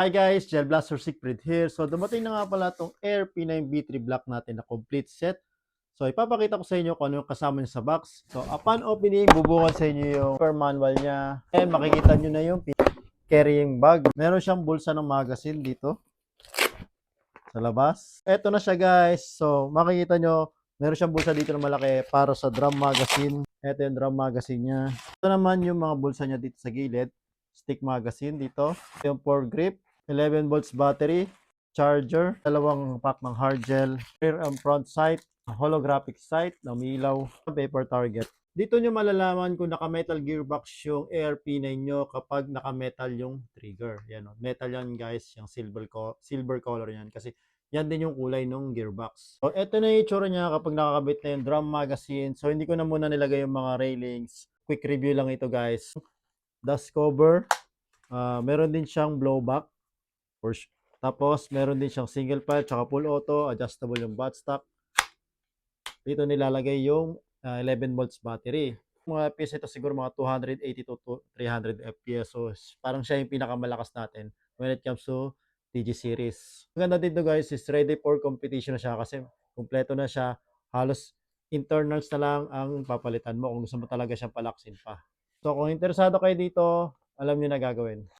Hi guys, Gel Blaster Siegfried here. So dumating na nga pala itong Air P9 B3 block natin na complete set. So ipapakita ko sa inyo kung ano yung kasama niya sa box. So upon opening, bubukod sa inyo yung per manual niya. And makikita nyo na yung carrying bag. Meron siyang bulsa ng magazine dito sa labas. Eto na siya guys. So makikita nyo, meron siyang bulsa dito na malaki para sa drum magazine. Eto yung drum magazine niya. Ito naman yung mga bulsa niya dito sa gilid. Stick magazine dito. Yung foregrip. 11 volts battery, charger, dalawang pack ng hard gel, rear and front sight, holographic sight na umilaw, paper target. Dito nyo malalaman kung naka-metal gearbox yung ARP9 nyo kapag naka-metal yung trigger. Yan, metal yan guys, yung silver color yan kasi yan din yung kulay ng gearbox. So, ito na yung itsura niya kapag nakakabit na yung drum magazine. So, hindi ko na muna nilagay yung mga railings. Quick review lang ito guys. Dust cover. Meron din siyang blowback. Tapos, meron din siyang single file, tsaka full auto, adjustable yung buttstock. Dito nilalagay yung 11 volts battery. Mga FPS ito siguro mga 280 to 300 FPS. So, parang siya yung pinakamalakas natin when it comes to TG series. Ang ganda dito guys is ready for competition na siya kasi kumpleto na siya. Halos internals na lang ang papalitan mo kung gusto mo talaga siyang palaksin pa. So, kung interesado kayo dito, alam niyo na gagawin.